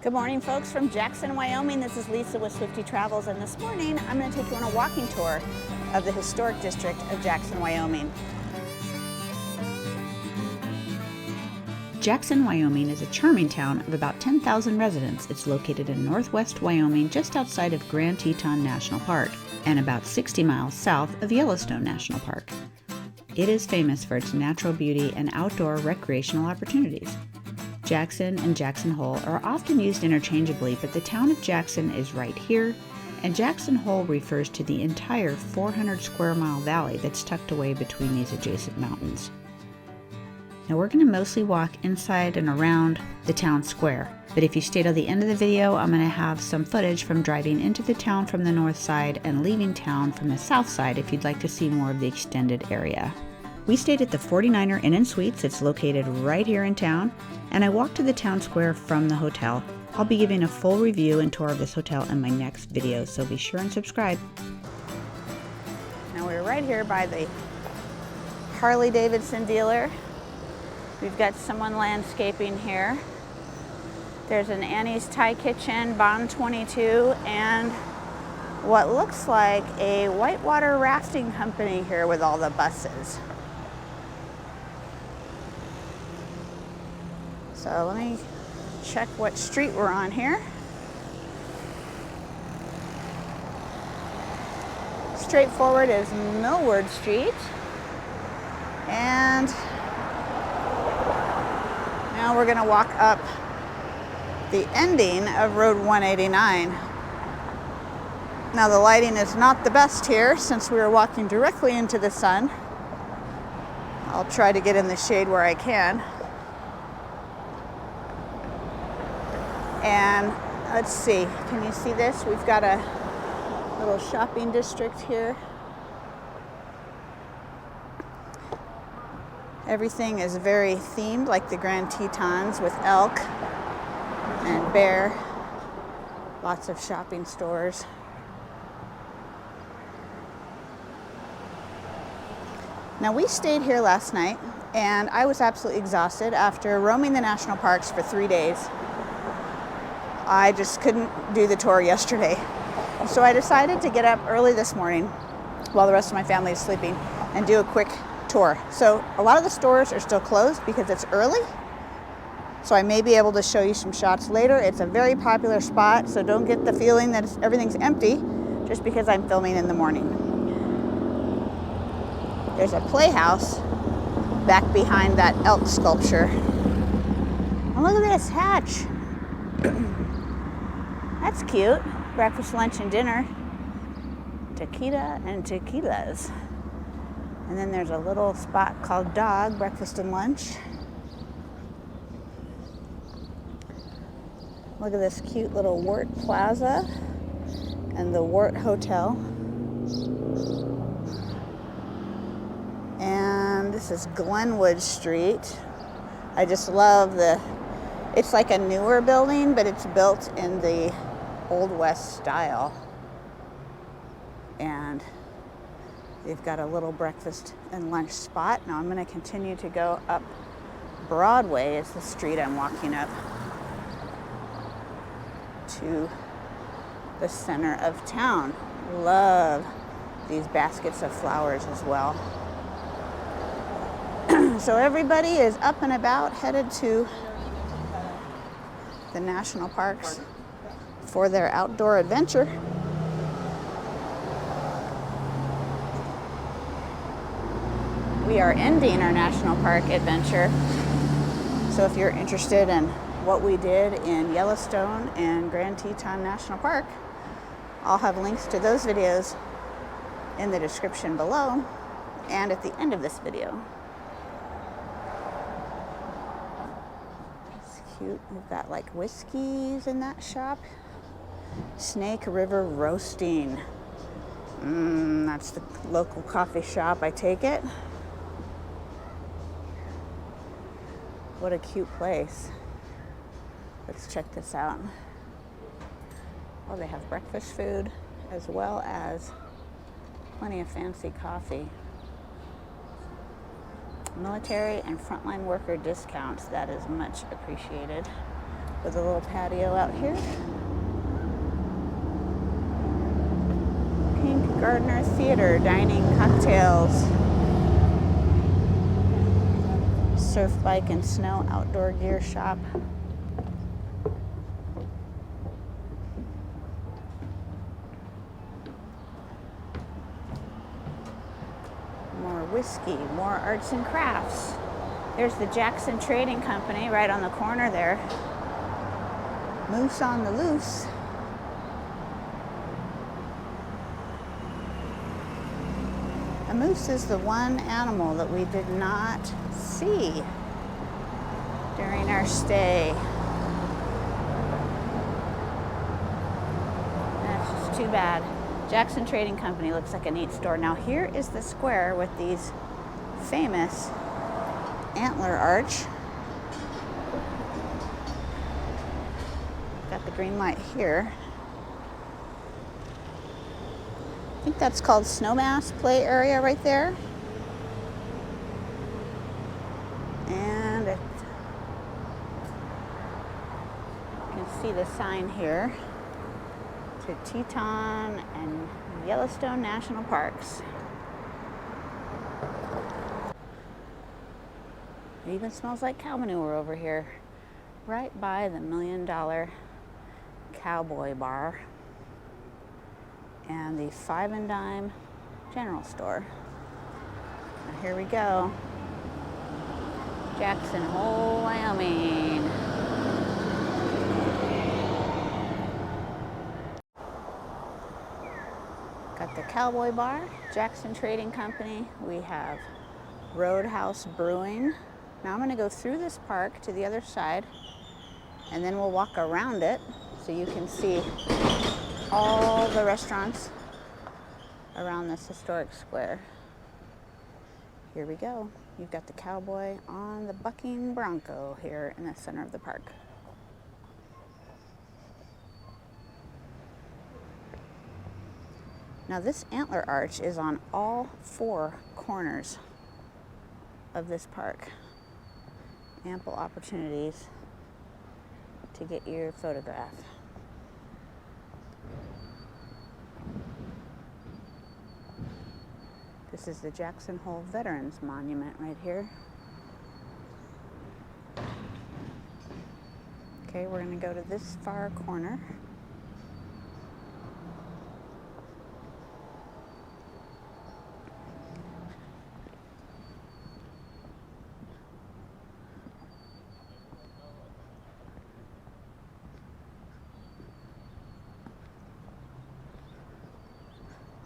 Good morning, folks, from Jackson, Wyoming. This is Lisa with Swifty Travels, and this morning I'm going to take you on a walking tour of the historic district of Jackson, Wyoming. Jackson, Wyoming is a charming town of about 10,000 residents. It's located in northwest Wyoming, just outside of Grand Teton National Park, and about 60 miles south of Yellowstone National Park. It is famous for its natural beauty and outdoor recreational opportunities. Jackson and Jackson Hole are often used interchangeably, but the town of Jackson is right here, and Jackson Hole refers to the entire 400 square mile valley that's tucked away between these adjacent mountains. Now we're going to mostly walk inside and around the town square, but if you stay till the end of the video, I'm going to have some footage from driving into the town from the north side and leaving town from the south side if you'd like to see more of the extended area. We stayed at the 49er Inn & Suites. It's located right here in town, and I walked to the town square from the hotel. I'll be giving a full review and tour of this hotel in my next video, so be sure and subscribe. Now we're right here by the Harley-Davidson dealer. We've got someone landscaping here. There's an Annie's Thai Kitchen, Bond 22, and what looks like a whitewater rafting company here with all the buses. So let me check what street we're on here. Straightforward is Millward Street. And now we're going to walk up the ending of Road 189. Now the lighting is not the best here since we are walking directly into the sun. I'll try to get in the shade where I can. And let's see, can you see this? We've got a little shopping district here. Everything is very themed, like the Grand Tetons with elk and bear. Lots of shopping stores. Now we stayed here last night, and I was absolutely exhausted after roaming the national parks for 3 days. I just couldn't do the tour yesterday. So I decided to get up early this morning while the rest of my family is sleeping and do a quick tour. So a lot of the stores are still closed because it's early. So I may be able to show you some shots later. It's a very popular spot, so don't get the feeling that everything's empty just because I'm filming in the morning. There's a playhouse back behind that elk sculpture. Oh, look at this hatch. That's cute. Breakfast, lunch, and dinner. Taquita and tequilas. And then there's a little spot called Dog, breakfast and lunch. Look at this cute little Wart Plaza and the Wart Hotel. And this is Glenwood Street. I just love it's like a newer building, but it's built in the Old West style. And they've got a little breakfast and lunch spot. Now I'm going to continue to go up Broadway, is the street I'm walking up, to the center of town. Love these baskets of flowers as well. So everybody is up and about, headed to the national parks for their outdoor adventure. We are ending our national park adventure. So if you're interested in what we did in Yellowstone and Grand Teton National Park, I'll have links to those videos in the description below and at the end of this video. It's cute. We've got like whiskeys in that shop. Snake River Roasting. That's the local coffee shop, I take it. What a cute place. Let's check this out. Oh, they have breakfast food as well as plenty of fancy coffee. Military and frontline worker discounts, that is much appreciated. with a little patio out here. Pink Gardner Theater, dining, cocktails. Surf, bike, and snow outdoor gear shop. More whiskey, more arts and crafts. There's the Jackson Trading Company right on the corner there. Moose on the loose. A moose is the one animal that we did not see during our stay. That's just too bad. Jackson Trading Company looks like a neat store. Now here is the square with these famous antler arch. Got the green light here. I think that's called Snowmass Play Area right there. And you can see the sign here to Teton and Yellowstone National Parks. It even smells like cow manure over here, right by the $1 Million Cowboy Bar and the Five and Dime General Store. Now here we go. Jackson Hole, Wyoming. Got the Cowboy Bar, Jackson Trading Company. We have Roadhouse Brewing. Now I'm going to go through this park to the other side, and then we'll walk around it so you can see all the restaurants around this historic square. Here we go. You've got the cowboy on the bucking bronco here in the center of the park. Now this antler arch is on all four corners of this park. Ample opportunities to get your photograph. This is the Jackson Hole Veterans Monument right here. Okay, we're going to go to this far corner.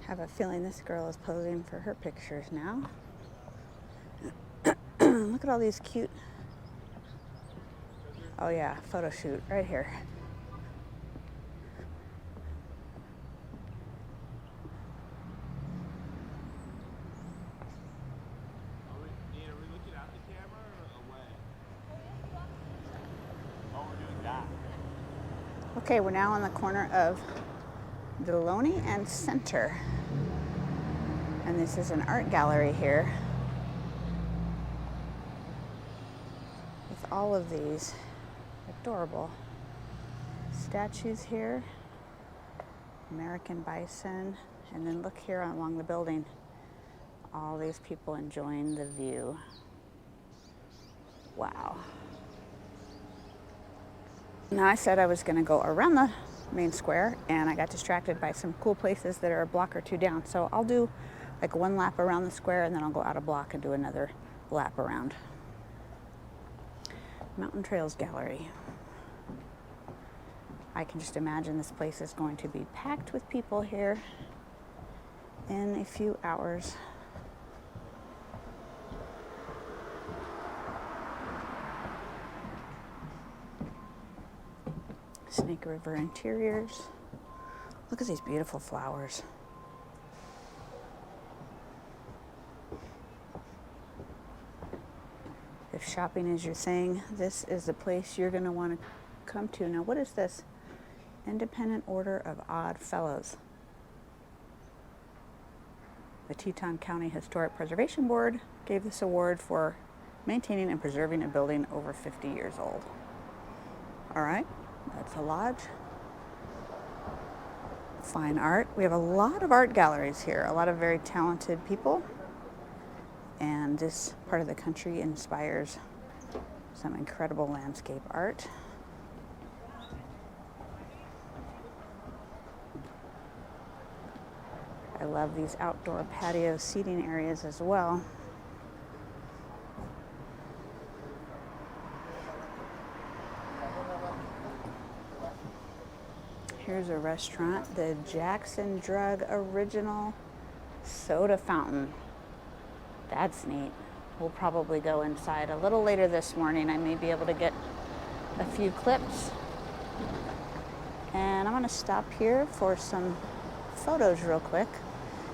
I have a feeling this girl is posing for her pictures now. Look at all these cute, oh yeah, photo shoot right here. Are we looking at the camera or away? Oh, we're doing that. Okay, we're now on the corner of Deloney and Center. And this is an art gallery here with all of these adorable statues here. American bison. And then look here along the building. All these people enjoying the view. Wow. Now I said I was going to go around the main square, and I got distracted by some cool places that are a block or two down. So I'll do like one lap around the square, and then I'll go out a block and do another lap around. Mountain Trails Gallery. I can just imagine this place is going to be packed with people here in a few hours. Snake River Interiors. Look at these beautiful flowers. If shopping is your thing, this is the place you're going to want to come to. Now, what is this? Independent Order of Odd Fellows. The Teton County Historic Preservation Board gave this award for maintaining and preserving a building over 50 years old. All right, that's a lodge. Fine art. We have a lot of art galleries here, a lot of very talented people. And this part of the country inspires some incredible landscape art. I love these outdoor patio seating areas as well. Here's a restaurant, the Jackson Drug Original Soda Fountain. That's neat. We'll probably go inside a little later this morning. I may be able to get a few clips. And I'm gonna stop here for some photos real quick.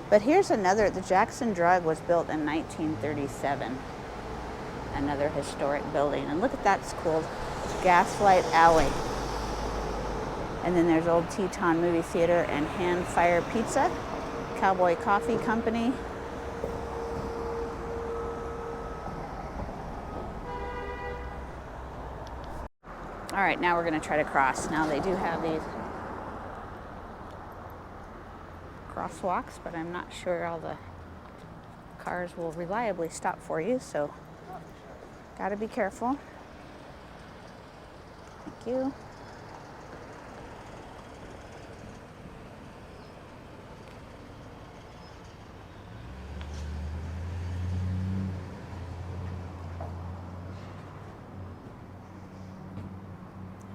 But here's another, the Jackson Drug was built in 1937. Another historic building. And look at that, it's called Gaslight Alley. And then there's old Teton Movie Theater and Hand Fire Pizza, Cowboy Coffee Company. All right, now we're gonna try to cross. Now they do have these crosswalks, but I'm not sure all the cars will reliably stop for you, so gotta be careful. Thank you.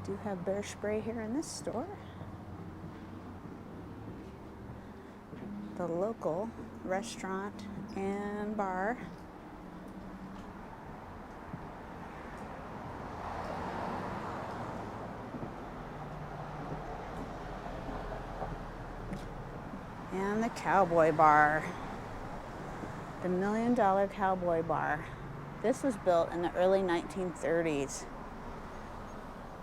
Do have bear spray here in this store. The local restaurant and bar. And the Cowboy Bar. The $1 Million Cowboy Bar. This was built in the early 1930s.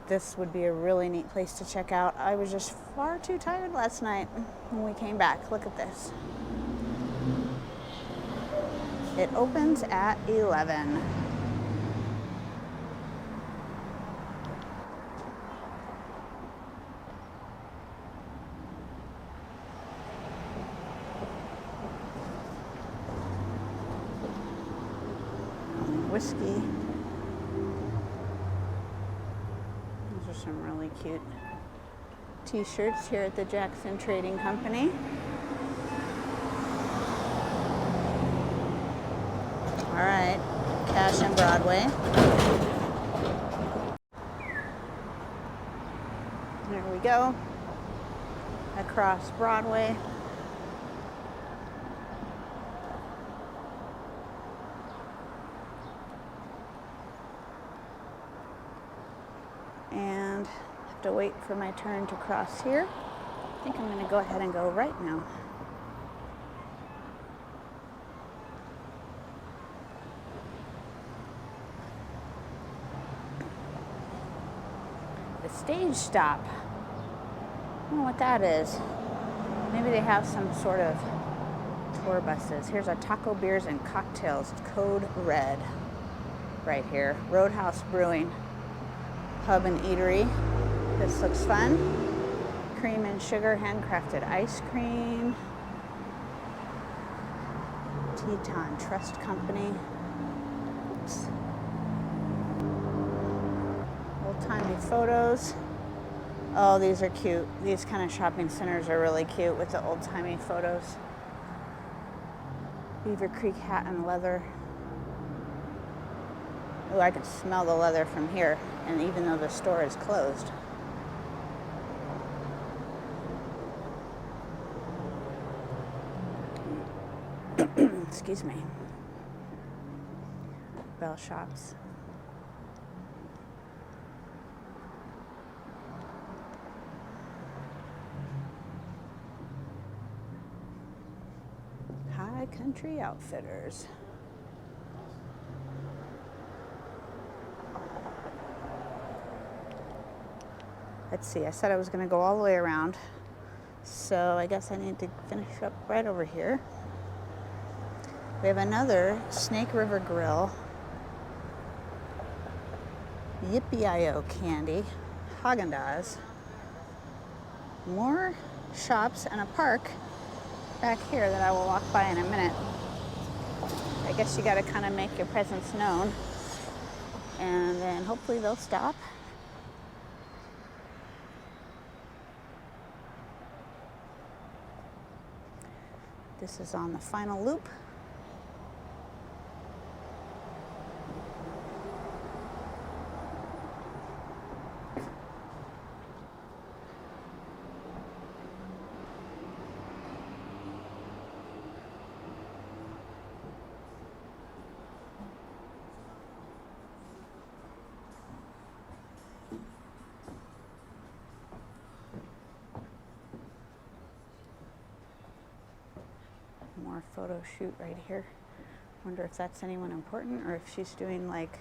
This would be a really neat place to check out. I was just far too tired last night when we came back. Look at this. It opens at 11. Whiskey. Some really cute t-shirts here at the Jackson Trading Company. All right, Cash and Broadway. There we go. Across Broadway. And have to wait for my turn to cross here. I think I'm going to go ahead and go right now. The stage stop. I don't know what that is. Maybe they have some sort of tour buses. Here's a Taco Beers and Cocktails, Code Red, right here. Roadhouse Brewing Pub and Eatery. This looks fun. Cream and sugar handcrafted ice cream. Teton Trust Company. Old-timey photos. Oh, these are cute. These kind of shopping centers are really cute with the old-timey photos. Beaver Creek hat and leather. Oh, I can smell the leather from here, and even though the store is closed. Excuse me. Bell shops. High Country Outfitters. Let's see, I said I was going to go all the way around, so I guess I need to finish up right over here. We have another Snake River Grill. Yippee-I-O candy. Haagen-Dazs. More shops and a park back here that I will walk by in a minute. I guess you gotta kind of make your presence known, and then hopefully they'll stop. This is on the final loop. More photo shoot right here. Wonder if that's anyone important or if she's doing, like,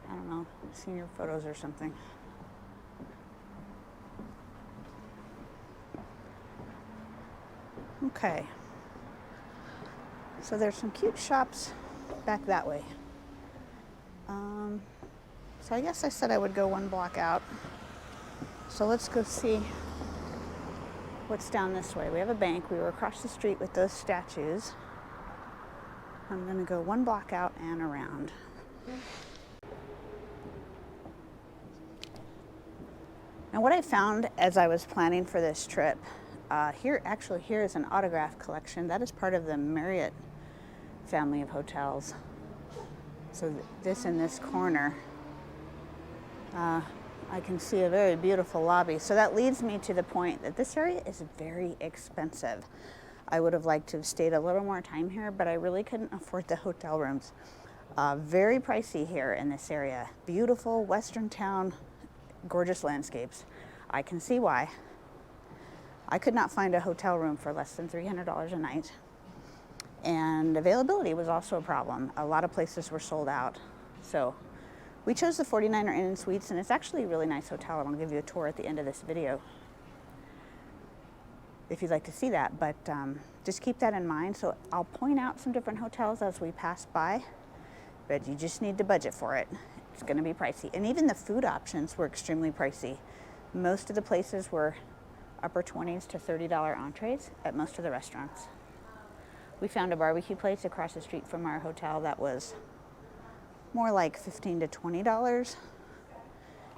I don't know, senior photos or something. Okay. So there's some cute shops back that way. So I guess I said I would go one block out. So let's go see what's down this way. We have a bank. We were across the street with those statues. I'm going to go one block out and around. Now what I found as I was planning for this trip, here is an autograph collection. That is part of the Marriott family of hotels. So this in this corner, I can see a very beautiful lobby. So that leads me to the point that this area is very expensive. I would have liked to have stayed a little more time here, but I really couldn't afford the hotel rooms. Very pricey here in this area. Beautiful western town, gorgeous landscapes. I can see why. I could not find a hotel room for less than $300 a night. And availability was also a problem. A lot of places were sold out. So we chose the 49er Inn & Suites, and it's actually a really nice hotel, and I'll give you a tour at the end of this video if you'd like to see that. But just keep that in mind. So I'll point out some different hotels as we pass by, but you just need to budget for it. It's going to be pricey. And even the food options were extremely pricey. Most of the places were upper 20s to $30 entrees at most of the restaurants. We found a barbecue place across the street from our hotel that was more like $15 to $20,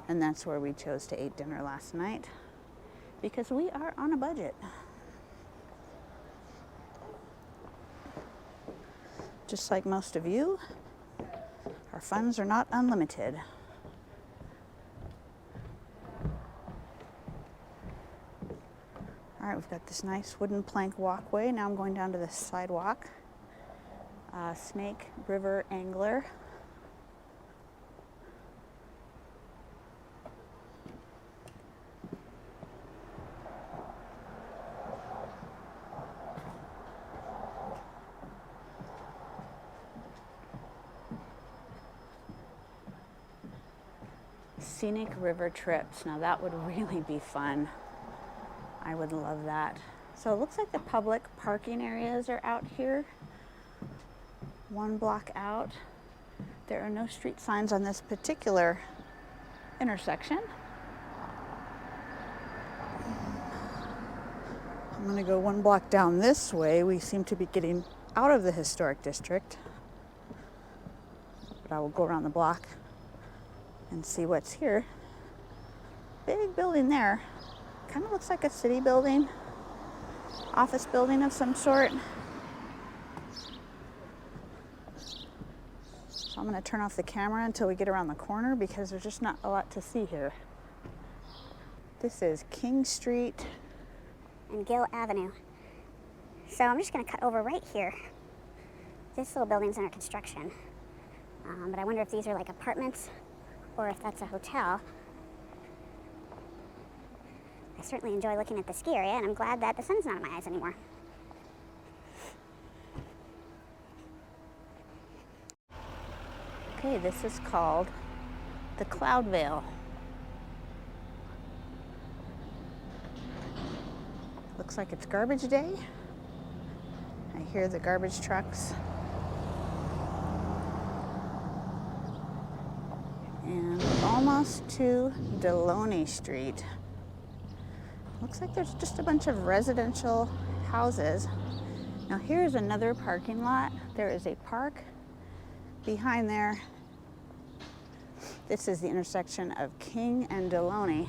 and that's where we chose to eat dinner last night because we are on a budget. Just like most of you, our funds are not unlimited. All right, we've got this nice wooden plank walkway. Now I'm going down to the sidewalk. Snake River Angler. Scenic river trips. Now that would really be fun. I would love that. So it looks like the public parking areas are out here. One block out. There are no street signs on this particular intersection. I'm going to go one block down this way. We seem to be getting out of the historic district. But I will go around the block and see what's here. Big building there. Kind of looks like a city building, office building of some sort. So I'm going to turn off the camera until we get around the corner because there's just not a lot to see here. This is King Street and Gill Avenue. So I'm just going to cut over right here. This little building's under construction. But I wonder if these are like apartments or if that's a hotel. I certainly enjoy looking at the ski area, and I'm glad that the sun's not in my eyes anymore. Okay, this is called the Cloud Veil. Looks like it's garbage day. I hear the garbage trucks. And almost almost to Deloney Street. Looks like there's just a bunch of residential houses. Now here's another parking lot. There is a park behind there. This is the intersection of King and Deloney,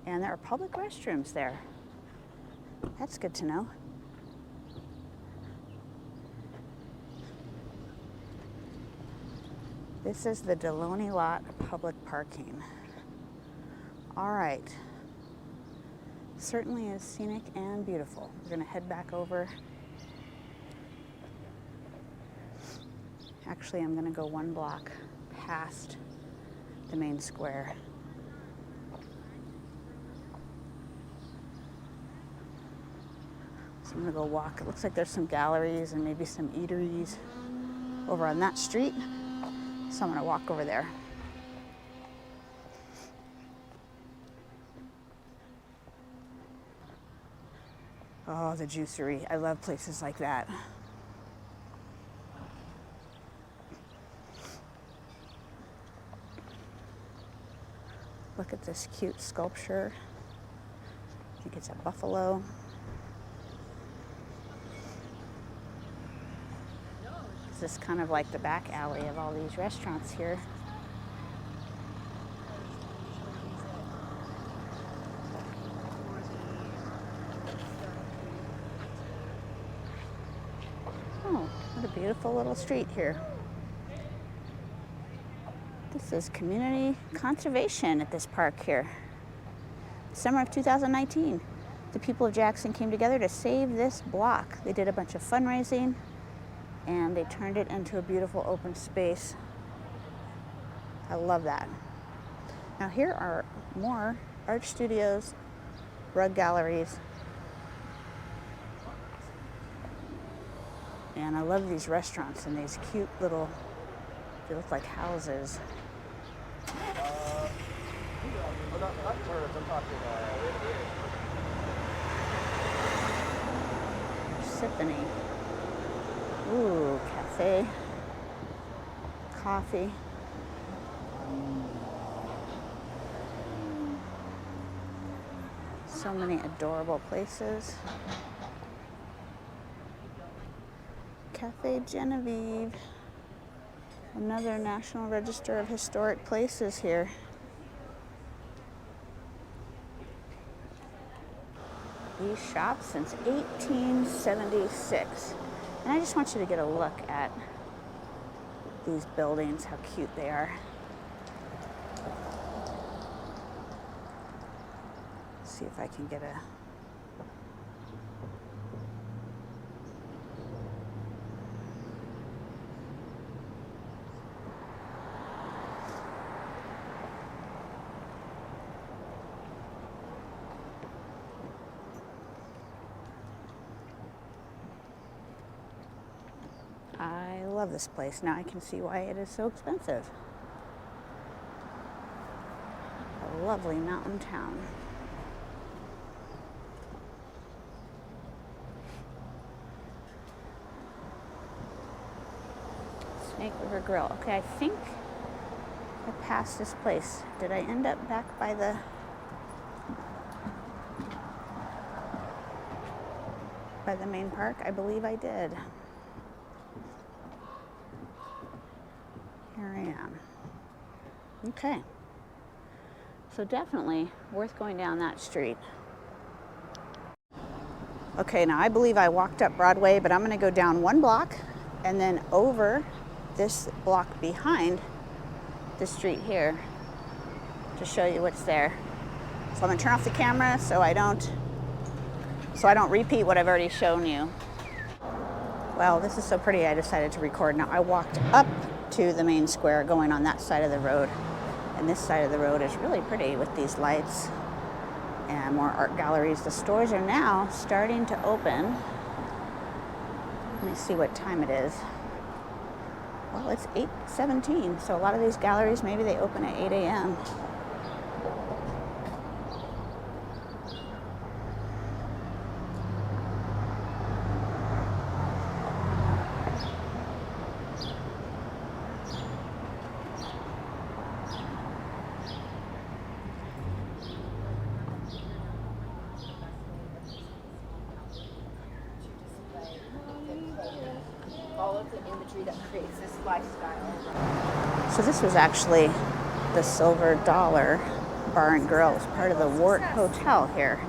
and there are public restrooms there. That's good to know. This is the Deloney lot public parking. All right. Certainly is scenic and beautiful. We're gonna head back over. Actually, I'm gonna go one block past the main square. So I'm gonna go walk. It looks like there's some galleries and maybe some eateries over on that street. So I'm gonna walk over there. Oh, the juicery. I love places like that. Look at this cute sculpture. I think it's a buffalo. This is kind of like the back alley of all these restaurants here. Oh, what a beautiful little street here. This is community conservation at this park here. Summer of 2019. The people of Jackson came together to save this block. They did a bunch of fundraising and they turned it into a beautiful open space. I love that. Now here are more art studios, rug galleries, and I love these restaurants and these cute little, they look like houses. Sippany. Ooh, cafe, coffee. So many adorable places. Cafe Genevieve. Another National Register of Historic Places here. These shops since 1876. And I just want you to get a look at these buildings, how cute they are. Let's see if I can get a... I love this place. Now I can see why it is so expensive. A lovely mountain town. Snake River Grill. Okay, I think I passed this place. Did I end up back by the... main park? I believe I did. Here I am. Okay. So definitely worth going down that street. Okay, now I believe I walked up Broadway, but I'm going to go down one block and then over this block behind the street here to show you what's there. So I'm going to turn off the camera so I don't repeat what I've already shown you. Well, this is so pretty, I decided to record. Now I walked up to the main square going on that side of the road, and this side of the road is really pretty with these lights and more art galleries. The stores are now starting to open. Let me see what time it is. Well, it's 8:17, so a lot of these galleries, maybe they open at 8 a.m. imagery that creates this lifestyle. So this was actually the Silver Dollar Bar and Grill. It's part of the Wart Hotel here.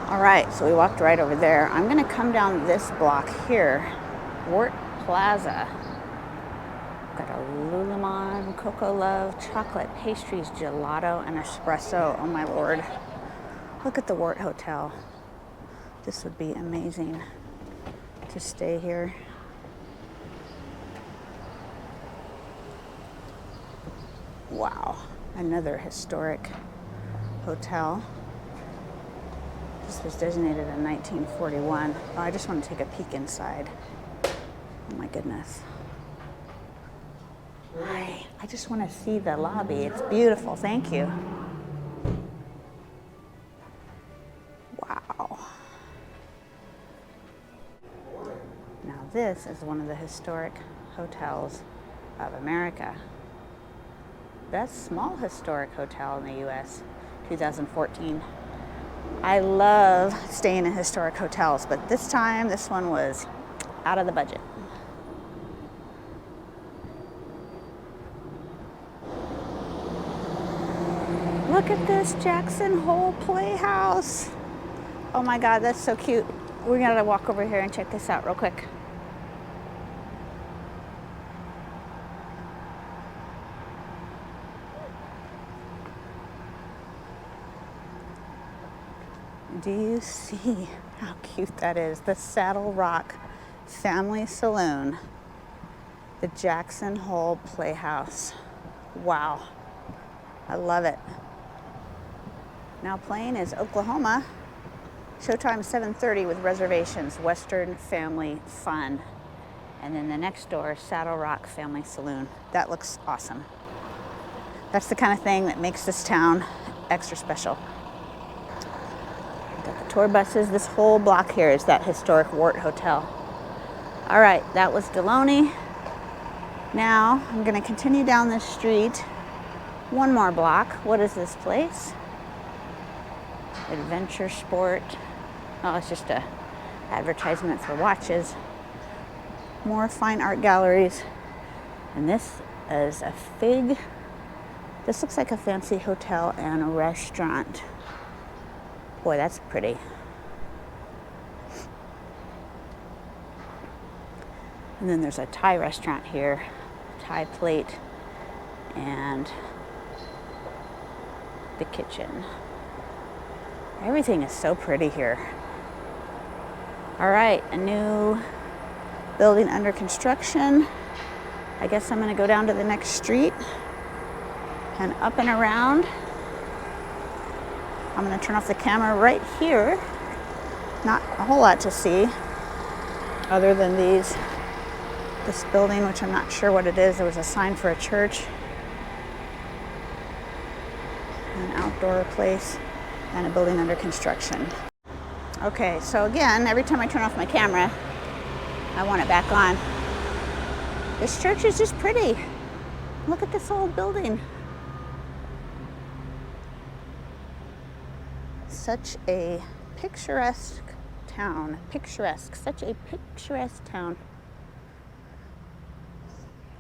All right, so we walked right over there. I'm gonna come down this block here, Wart Plaza. Got a Lululemon, Coco Love, chocolate, pastries, gelato, and espresso. Oh my Lord. Look at the Wart Hotel. This would be amazing to stay here. Wow, another historic hotel. This was designated in 1941. Oh, I just want to take a peek inside. Oh my goodness. Hi, I just want to see the lobby. It's beautiful, thank you. Wow. Now this is one of the historic hotels of America. Best small historic hotel in the U.S., 2014. I love staying in historic hotels, but this time, this one was out of the budget. Look at this Jackson Hole Playhouse. Oh my God, that's so cute. We're gonna walk over here and check this out real quick. Do you see how cute that is? The Saddle Rock Family Saloon, the Jackson Hole Playhouse. Wow, I love it. Now playing is Oklahoma. Showtime 7:30 with reservations, Western Family Fun. And then the next door, Saddle Rock Family Saloon. That looks awesome. That's the kind of thing that makes this town extra special. Got the tour buses. This whole block here is that historic Wart Hotel. All right, that was Deloney. Now I'm gonna continue down this street. One more block. What is this place? Adventure Sport. Oh, it's just a advertisement for watches. More fine art galleries. And this is a Fig. This looks like a fancy hotel and a restaurant. Boy, that's pretty. And then there's a Thai restaurant here, Thai plate, and the kitchen. Everything is so pretty here. All right, a new building under construction. I guess I'm gonna go down to the next street and up and around. I'm gonna turn off the camera right here. Not a whole lot to see other than this building, which I'm not sure what it is. There was a sign for a church, an outdoor place, and a building under construction. Okay, so again, every time I turn off my camera, I want it back on. This church is just pretty. Look at this old building. Such a picturesque town. Picturesque, such a picturesque town.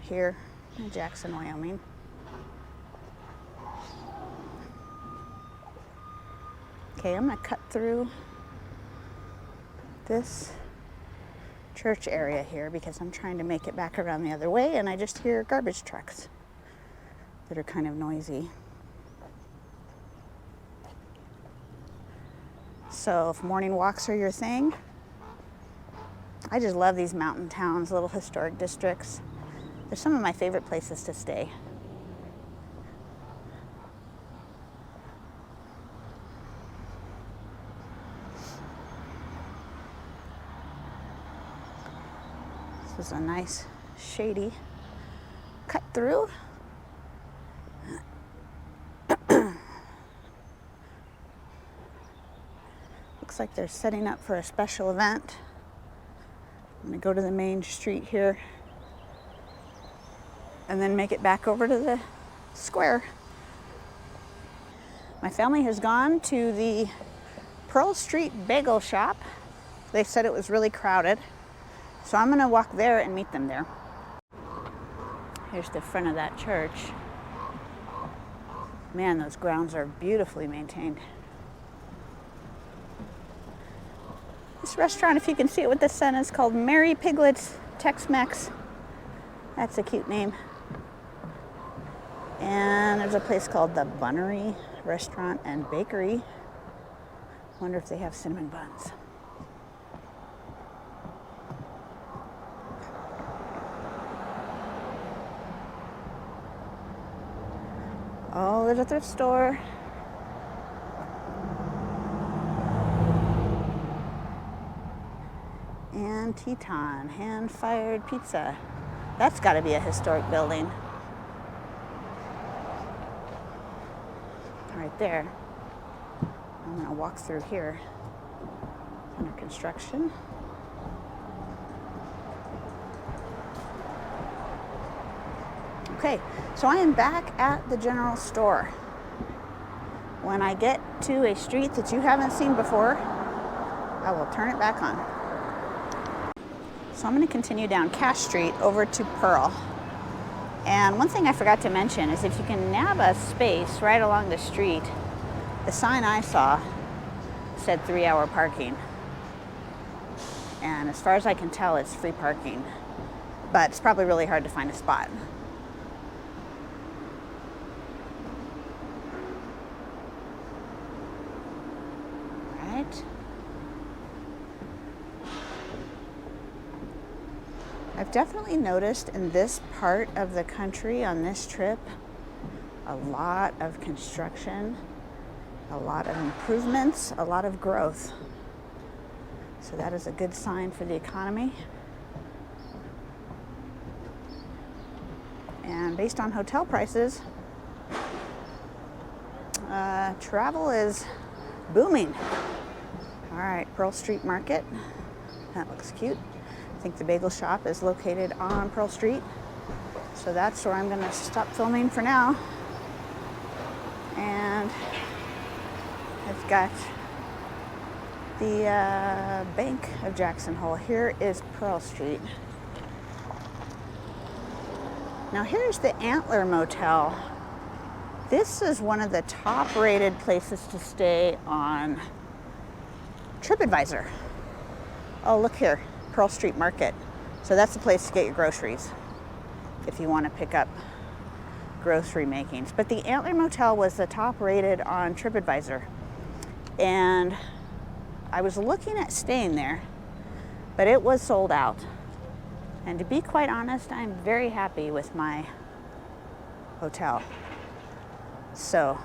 Here in Jackson, Wyoming. Okay, I'm gonna cut through this church area here because I'm trying to make it back around the other way, and I just hear garbage trucks that are kind of noisy. So if morning walks are your thing, I just love these mountain towns, little historic districts. They're some of my favorite places to stay. This is a nice shady cut through. Looks like they're setting up for a special event. I'm gonna go to the main street here and then make it back over to the square. My family has gone to the Pearl Street Bagel Shop. They said it was really crowded, so I'm gonna walk there and meet them there. Here's the front of that church. Man, those grounds are beautifully maintained. This restaurant, if you can see it with the sun, is called Mary Piglet's Tex-Mex. That's a cute name. And there's a place called the Bunnery Restaurant and Bakery. Wonder if they have cinnamon buns. Oh, there's a thrift store. And Teton, hand-fired pizza. That's got to be a historic building. Right there. I'm going to walk through here. It's under construction. Okay, so I am back at the general store. When I get to a street that you haven't seen before, I will turn it back on. So I'm going to continue down Cash Street over to Pearl. And one thing I forgot to mention is if you can nab a space right along the street, the sign I saw said 3-hour parking. And as far as I can tell, it's free parking. But it's probably really hard to find a spot. Right. I've definitely noticed in this part of the country on this trip a lot of construction, a lot of improvements, a lot of growth. So that is a good sign for the economy. And based on hotel prices, travel is booming. All right, Pearl Street Market. That looks cute. I think the bagel shop is located on Pearl Street. So that's where I'm gonna stop filming for now. And I've got the Bank of Jackson Hole. Here is Pearl Street. Now here's the Antler Motel. This is one of the top rated places to stay on TripAdvisor. Oh, look here. Pearl Street Market. So that's the place to get your groceries if you want to pick up grocery makings. But the Antler Motel was the top rated on TripAdvisor. And I was looking at staying there, but it was sold out. And to be quite honest, I'm very happy with my hotel. So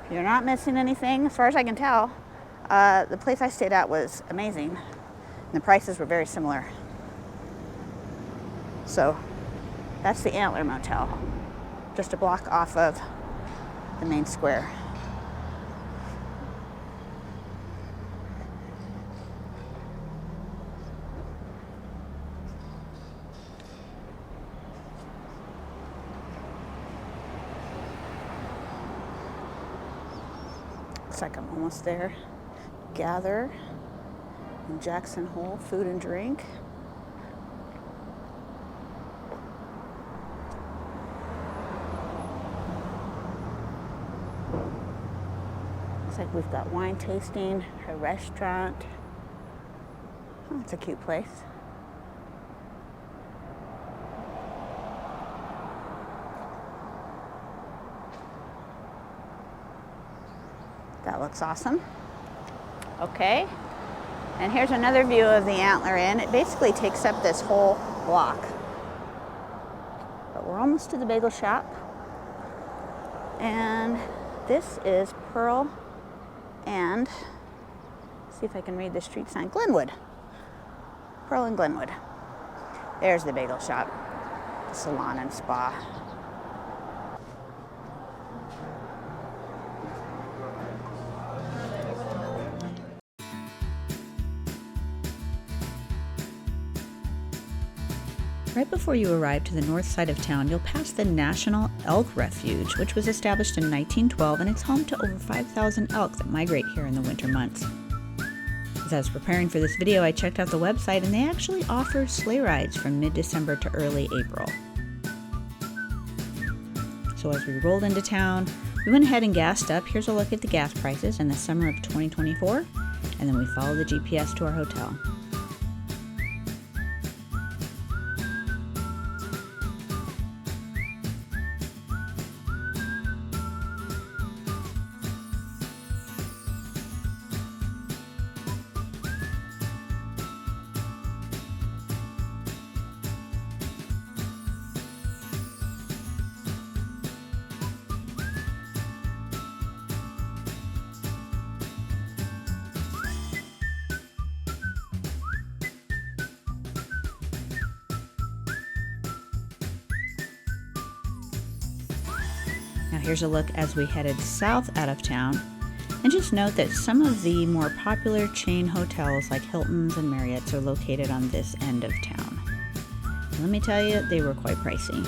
you're not missing anything as far as I can tell. The place I stayed at was amazing. And the prices were very similar. So that's the Antler Motel, just a block off of the main square. Looks like I'm almost there. Gather in Jackson Hole, food and drink. Looks like we've got wine tasting, a restaurant. Oh, it's a cute place. That looks awesome. Okay. And here's another view of the Antler Inn. It basically takes up this whole block. But we're almost to the bagel shop. And this is Pearl and, see if I can read the street sign, Glenwood. Pearl and Glenwood. There's the bagel shop, the salon and spa. Right before you arrive to the north side of town, you'll pass the National Elk Refuge, which was established in 1912, and it's home to over 5,000 elk that migrate here in the winter months. As I was preparing for this video, I checked out the website, and they actually offer sleigh rides from mid-December to early April. So as we rolled into town, we went ahead and gassed up. Here's a look at the gas prices in the summer of 2024, and then we followed the GPS to our hotel. Now here's a look as we headed south out of town, and just note that some of the more popular chain hotels like Hilton's and Marriott's are located on this end of town. Let me tell you, they were quite pricey.